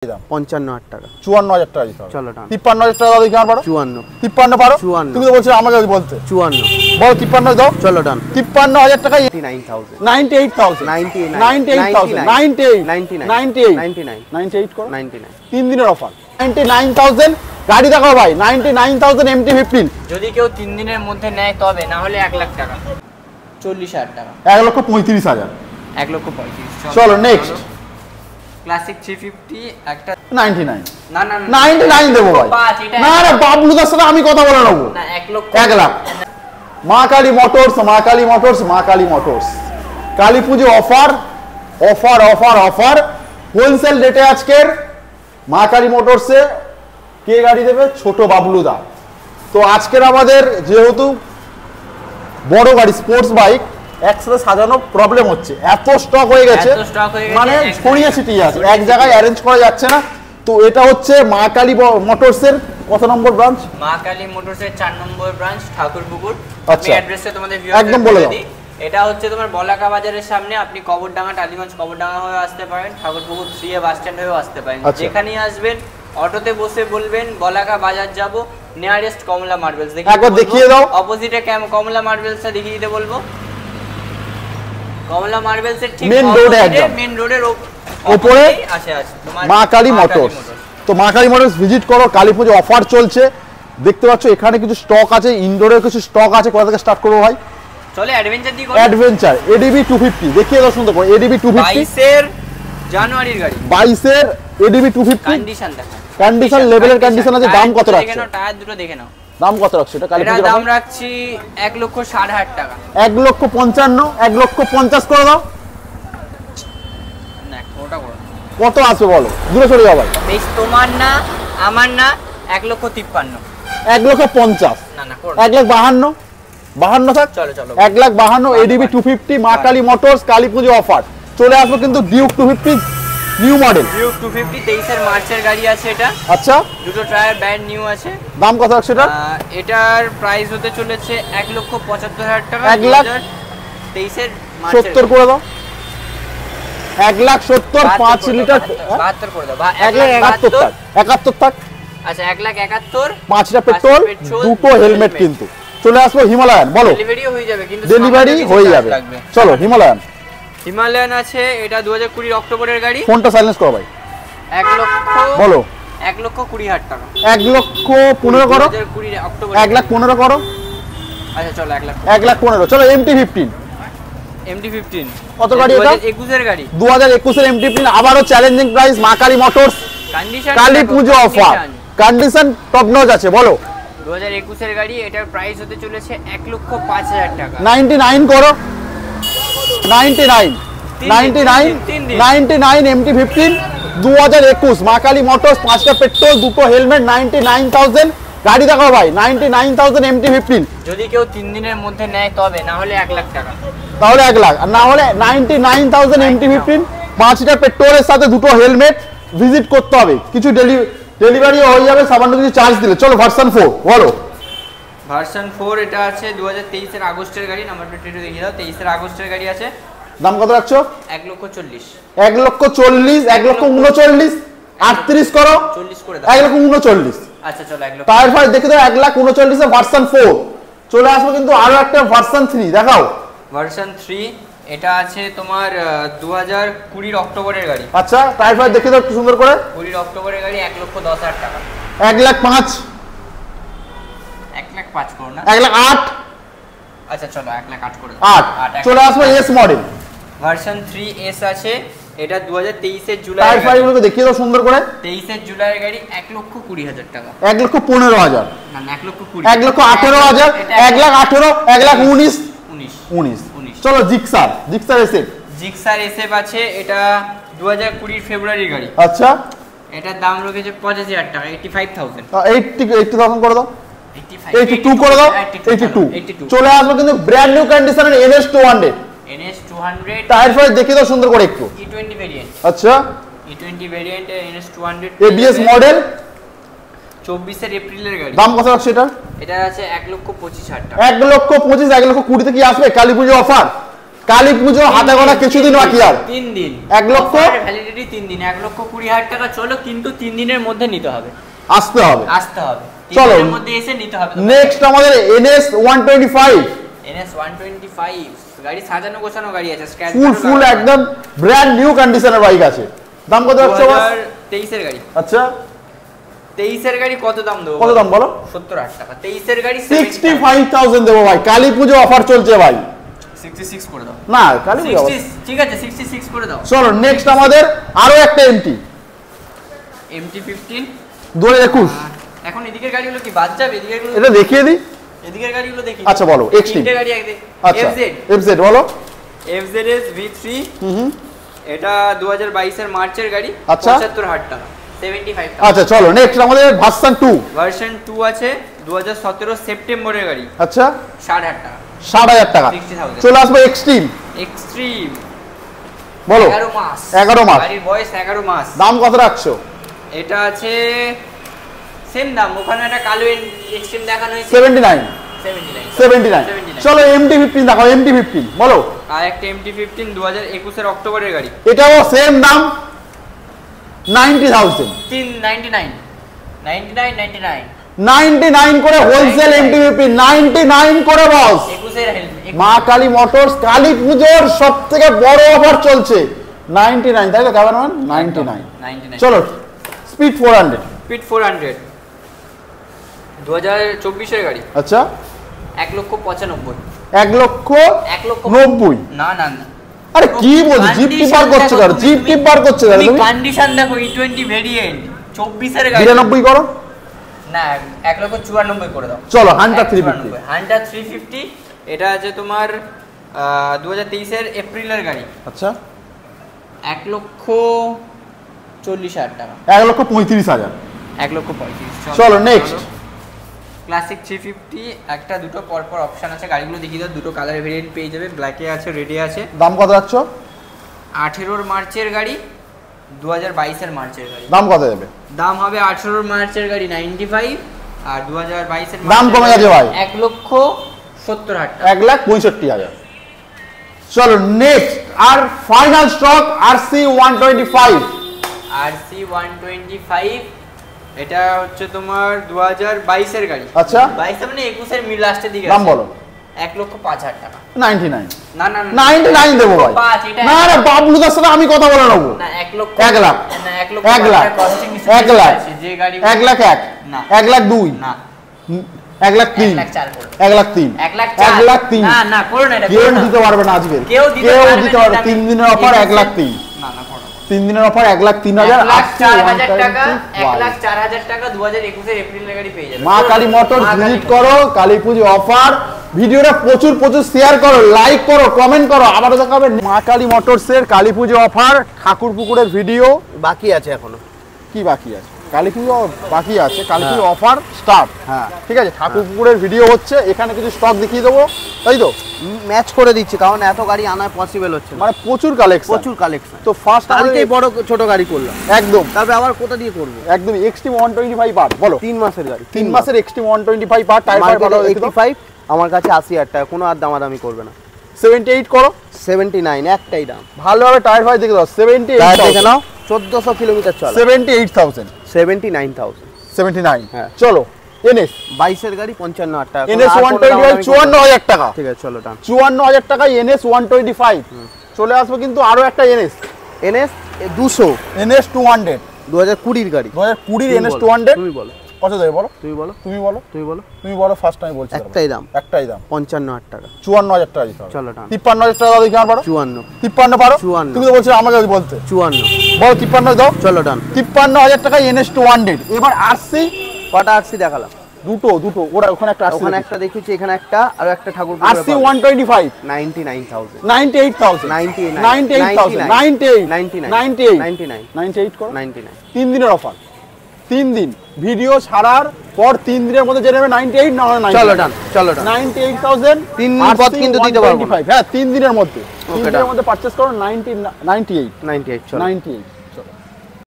55,000 টাকা 54,000 টাকা দিতে হবে। চলো ডান। 53,000 টাকা দাও দেখি আমার পারো। 54 53 পারো? 54 তুমি তো বলছো আমাকে বলতে। 54 বলো 53 দাও। চলো ডান। 53,000 টাকা 89,000 98,000 98,000 98 করো। 99 3 দিনের অফার 99,000 গাড়ি দেখাও ভাই 99,000 MT15 যদি কেউ 3 দিনের মধ্যে নেয় তবে, না হলে 1 লাখ টাকা 40,000 টাকা 1,35,000 1,35,000। চলো নেক্সট ক্লাসিক 350 একটা 99 না না 99 দেবো ভাই। না রে বাবলুদার সাথে আমি কথা বলে নেবো। না 1 লক্ষ 1 লাখ মা কালী মোটরস মা কালী মোটরস মা কালী মোটরস কালী পুজো offer offer offer offer wholesale রেটে আজকের মা কালী মোটরসে কে গাড়ি দেবে? ছোট বাবলুদা। তো আজকের আমাদের যেহেতু বড় গাড়ি স্পোর্টস বাইক একসাথে সাজানো প্রবলেম হচ্ছে, এত স্টক হয়ে গেছে মানে ছড়িয়ে ছিটিয়ে আছে, এক জায়গায় অ্যারেঞ্জ করা যাচ্ছে না। তো এটা হচ্ছে মা কালী মোটরসের কত নম্বর ব্রাঞ্চ? মা কালী মোটরসের 4 নম্বর ব্রাঞ্চ ঠাকুরপুকুর। আমি আচ্ছা অ্যাড্রেসটা তোমাদের ভিউয়ারদের একদম বলে দাও। এটা হচ্ছে তোমার বলাকা বাজারের সামনে, আপনি কবরডাঙ্গা টালিগঞ্জ কবরডাঙ্গা হয়ে আসতে পারেন, ঠাকুরপুকুর 3 বাস স্ট্যান্ড হয়েও আসতে পারেন। আচ্ছা। যেখানেই আসবেন অটোতে বসে বলবেন বলাকা বাজার যাব, নিয়ারেস্ট কমলা মার্বেলস একবার দেখিয়ে দাও। অপোজিটে কমলা মার্বেলসটা দেখিয়ে দিতে বলবো। কমলা মার্বেলসের ঠিক মেন রোডে একদম মেন রোডের উপরে আছে তোমার মা কালী মোটরস। তো মা কালী মোটরস ভিজিট করো, কালী পুজো অফার চলছে দেখতে পাচ্ছ। এখানে কিছু স্টক আছে, ইনডোরের কিছু স্টক আছে। কোথা থেকে স্টার্ট করবো ভাই? চলে অ্যাডভেঞ্চার দিয়ে অ্যাডভেঞ্চার এডিবি 250 দেখিয়ে দাও সুন্দর করে। এডিবি 250 22 এর জানুয়ারির গাড়ি, 22 এর এডিবি 250 কন্ডিশন দেখো, কন্ডিশন লেভেলের কন্ডিশন আছে। দাম কত রাখছো? দেখে নাও, টায়ার দুটো দেখে নাও। দাম কত রাখছো এটা? কালী এটা পুজোর দাম রাখছি 1,60,000 টাকা। 1,55,000 1,50,000 করে দাও। না ওটা করো, কত আসবে বলো? দূরে সরে যাও ভাই। বেশ তোমার না আমার না 1,53,000 1,50,000 না না করো 1,52,000 থাক। চলো চলো 1,52,000 এডিবি 250 মা কালী মোটরস কালী পুজো অফার চলে আসবে কিন্তু ডিউক 250 নিউ মডেল। ডিউক 250 23 এর মার্চের গাড়ি আছে এটা। আচ্ছা দুটো টায়ার ব্র্যান্ড নিউ আছে। দাম কত রাখছো এটা? এটার প্রাইস হতে চলেছে 1,75,000 টাকা। 1,23 এর 70 করে দাও। 1,70,000 5 লিটার 72 করে দাও। 1,71,000 থাক 71 থাক। আচ্ছা 1,71,000 5টা পেট্রোল দুটো হেলমেট কিন্তু চলে আসবে। হিমালয়ান বলো ডেলিভারিও হয়ে যাবে, কিন্তু ডেলিভারি হয়ে যাবে। চলো হিমালয়ান হিমালয়ান আছে, এটা 2020 অক্টোবরের গাড়ি। ফোনটা সাইলেন্স করো ভাই। 1 লক্ষ বলো 1,20,000 টাকা। 1,15,000 করো। 2020 অক্টোবর 1,15,000 করো। আচ্ছা চলো 1 লাখ 1,15,000 চলো। MT15 MT15 কত গাড়ি এটা? 2021 এর গাড়ি। 2021 এর MT15 আবারও চ্যালেঞ্জিং প্রাইস মা কালী মোটরস কন্ডিশন কালী পুজো অফার কন্ডিশন টপ নচ আছে। বলো 2021 এর গাড়ি, এটার প্রাইস হতে চলেছে 1,05,000 টাকা। 99 করো। 99 MT15 2021 মা কালী মোটরস 5টা পেট্রোল দুটো হেলমেট 99,000 গাড়ি দেখাও ভাই। 99,000 MT15 যদি কেউ 3 দিনের মধ্যে নেয় তবে, না হলে 1 লাখ টাকা। তাহলে 1 লাখ, আর না হলে 99,000 MT15 5টা পেট্রোলের সাথে দুটো হেলমেট ভিজিট করতে হবে। কিছু ডেলিভারিও হয়ে যাবে সামান্য কিছু চার্জ দিলে। চলো ভার্সন 4 বলো। ভার্সন 4 এটা আছে 2023 এর আগস্টের গাড়ি। নাম্বার প্লেট একটু দেখিয়ে দাও। 23 এর আগস্টের গাড়ি আছে। দাম কত রাখছো? 1,40,000 1,40,000 1,39,000 38 করো। 40 করে দাও। 1,39,000 আচ্ছা চলো 1 লক্ষ। টায়ার ফায়ার দেখে দাও। 1,39,000 ভার্সন 4 চলে আসবে কিন্তু আরো একটা ভার্সন 3 দেখাও। ভার্সন 3 এটা আছে তোমার 2020 অক্টোবরের গাড়ি। আচ্ছা টায়ার ফায়ার দেখে দাও একটু সুন্দর করে। 20 অক্টোবরের গাড়ি 1,10,000 টাকা। 1,05,000 1,05,000 করো না। 1,08,000 আচ্ছা চলো 1,08,000 করে দাও। 8 চলে আসবে এস মডেল। ভার্সন 3S আছে, এটা 2023 এর জুলাই। টায়ার ফায়ার গুলো দেখিয়ে দাও সুন্দর করে। 23 এর জুলাইয়ের গাড়ি 1,20,000 টাকা। 1,15,000 না না 1,20,000 1,18,000 1,18,000 1,19,000 19 চলো জিক্সার এসে জিক্সার এসএফ আছে, এটা 2020 ফেব্রুয়ারির গাড়ি। আচ্ছা এটার দাম রেখেছে 85,000 টাকা। 85,000 80,000 করে দাও। 82 করে দাও। 82 চলে আসবে কিন্তু ব্র্যান্ড নিউ কন্ডিশনের NS 200 টায়ার ফায়ার দেখিয়ে দাও সুন্দর করে একটু। E20 variant. আচ্ছা E20 ভেরিয়েন্টে NS 200 ABS মডেল 24 এর এপ্রিলের গাড়ি। দাম কত রাখছো এটা? এটা আছে 1,25,000 টাকা। 1,25,000 1,20,000 কি আসবে কালী পুজো অফার? কালী পুজো হাতে গোনা কিছুদিন বাকি আর 3 দিন 1 লক্ষ ভ্যালিডিটি 3 দিন 1,20,000 টাকা চলো, কিন্তু 3 দিনের মধ্যে নিতে হবে, আসতে হবে চলো এর মধ্যে এসে নিতে হবে। নেক্সট আমাদের NS 125 NS 125 গাড়ি সাজানো গোছানো গাড়ি আছে, স্ক্র্যাচ ফুল একদম ব্র্যান্ড নিউ কন্ডিশনের বাইক আছে। দাম কত আছে? 2023 এর গাড়ি। আচ্ছা 23 এর গাড়ি কত দাম দেবো? কত দাম বলো? 70,000 টাকা। 23 এর গাড়ি 65,000 দেবো ভাই, কালী পুজো অফার চলছে ভাই। 66 করে দাও না কালী পুজো 60, ঠিক আছে 66 করে দাও। চলো নেক্সট আমাদের আরো একটা MT-15 2021। এখন এদিকের গাড়িগুলো কি বাদ যাবে? এটা দেখিয়ে দিই, এদিকের গাড়িগুলো দেখি। আচ্ছা বলো। এক্সট্রিম গাড়ি একদম আচ্ছা FZ বলো। FZS V3 এটা 2022 এর মার্চের গাড়ি। আচ্ছা 75,000 টাকা 75,000। আচ্ছা চলো নেক্সট আমাদের ভার্সন 2 আছে 2017 সেপ্টেম্বরের গাড়ি। আচ্ছা 60,000 টাকা 60,000 টাকা। 60,000 চলে আসবে এক্সট্রিম বলো। 11 মাস গাড়ির বয়স 11 মাস। দাম কত রাখছো? এটা আছে সেম দাম, ওখানে একটা কালো এক্সট্রিম দেখানো হয়েছে 79। 79। চলো MT-15 দেখো। MT-15 বলো। আর একটা MT-15 2021 এর অক্টোবরের গাড়ি, এটাও সেম দাম 90,000। 99 করে হোলসেল MT-15 99 করে বস। 21 এর মা কালী মোটরস কালী পুজোর সবথেকে বড় অফার চলছে 99, তাই তো ক্যামেরাম্যান? 99। চলো স্পিড 400 2024 এর গাড়ি। আচ্ছা 1,95,000। 1,90,000 না আরে কি বলছো? জিপ টিপ বার করছো কেন? জিপ টিপ বার করছো কেন তুমি? কন্ডিশন দেখো E20 ভেরিয়েন্ট 24 এর গাড়ি। 92 করো না 1,94,000 করে দাও। চলো হান্টার 350। হান্টার 350 এটা আছে তোমার 2023 এর এপ্রিলের গাড়ি। আচ্ছা 1,40,000 টাকা। 1,35,000। 1,35,000। চলো নেক্সট ক্লাসিক 350 একটা দুটো পরপর অপশন আছে, গাড়িগুলো দেখিয়ে দাও। দুটো কালার ভেরিয়েন্ট পেয়ে যাবে, ব্ল্যাকে আছে, রেডে আছে। দাম কত রাখছো? 18 মার্চের গাড়ি 2022 এর মার্চের গাড়ি। দাম কত যাবে? দাম হবে 18 মার্চের গাড়ি 95, আর 2022 এর দাম কমে গেছে ভাই, 1,70,000 টাকা। 1,65,000। চলো নেক্সট আর ফাইনাল স্টক RC 125। RC 125 এটা হচ্ছে তোমার 2022 এর গাড়ি। আচ্ছা 22 মানে 21 এর মিড লাস্টের দিকে। দাম বলো। 1,05,000 টাকা। 99। না 99 দেবো ভাই। না রে বাবলুদার সাথে আমি কথা বলে নেবো। না 1 লক্ষ। 1 লাখ। না 1 লক্ষ। 1 লাখ। 1 লাখ। যে গাড়ি 1 লাখ 1। না 1 লাখ 2। না 1 লাখ 3। 1 লাখ 4 করে। 1 লাখ 3। 1 লাখ 1 লাখ 3। না করো না এটা। কেউ দিতে পারবে না আজকে। কেউ দিতে পারবে না। 3 দিনের অফার 1 লাখ 3। না করো। 3 দিনের অফার 1,03,000। 1,04,000 টাকা। 1,04,000 টাকা 2021 এর এপ্রিলের গাড়ি পেয়ে যাবে। মা কালী মোটরস ভিজিট করো, কালী পুজো অফার। ভিডিওটা প্রচুর শেয়ার করো, লাইক করো, কমেন্ট করো। আবারও দেখা হবে মা কালী মোটরসের কালী পুজো অফার ঠাকুর পুকুরের ভিডিও। বাকি আছে এখনো। কি বাকি আছে? কালী পুজো বাকি আছে, কালী পুজো অফার স্টার্ট। হ্যাঁ ঠিক আছে, ঠাকুর পুকুরের ভিডিও হচ্ছে, এখানে কিছু স্টক দেখিয়ে দেবো, তাই তো? ম্যাচ করে দিচ্ছি, কারণ এত গাড়ি আনা পসিবল হচ্ছে না। মানে প্রচুর কালেকশন। তো ফার্স্ট কালকেই বড় ছোট গাড়ি করলাম একদম। তারপরে আবার কোথা দিয়ে করব? একদম এক্সট্রিম 125 পার বলো। 3 মাসের গাড়ি, 3 মাসের এক্সট্রিম 125 পার। টায়ার ভালো 85, আমার কাছে 80,000 টাকা, কোনো আর দামাদামি করবে না। 78 করো। 79 একটাই দাম। ভালোভাবে টায়ার ফাই দেখে দাও। 78 দেখে নাও, 1400 কিলোমিটার চলে। 78,000। 79,000। 79। হ্যাঁ চলো NS 22 এর গাড়ি 55,000 টাকা। NS 125 54,000 টাকা। ঠিক আছে চলো ডান। 54,000 টাকায় NS 125। চলে আসবে কিন্তু আরো একটা NS 200 NS 200 2020 এর গাড়ি। 2020 এর NS 200 তুমি বলো কত দেবে বলো? তুমি বলো তুমি বলো ফার্স্ট টাইম বলছি। একটাই দাম 55,000 টাকা। 54,000 টাকা দিতে হবে। চলো ডান। 53,000 টাকা দাও দেখি আর পারো। 53 পারো। 54 তুমি তো বলছো আমাকে বলতে 54 বলো। 53 দাও। চলো ডান। 53,000 টাকায় NS 200। এবার RC কটা RC দেখালাম? দুটো ওরা ওখানে একটা ওখানে একটা দেখেছি, এখানে একটা আর একটা ঠাকুর RC 125 99,000 98,000 98 করো। 99 3 দিনের অফার। 3 দিন ভিডিও ছাড়ার পর 3 দিনের মধ্যে যে নেবে 98 না হলে চলো ডান 98,000। 3 দিন পর কিন্তু দিতে পারবো না। হ্যাঁ 3 দিনের মধ্যে। 3 দিনের মধ্যে পারচেজ করো 98 চলো 98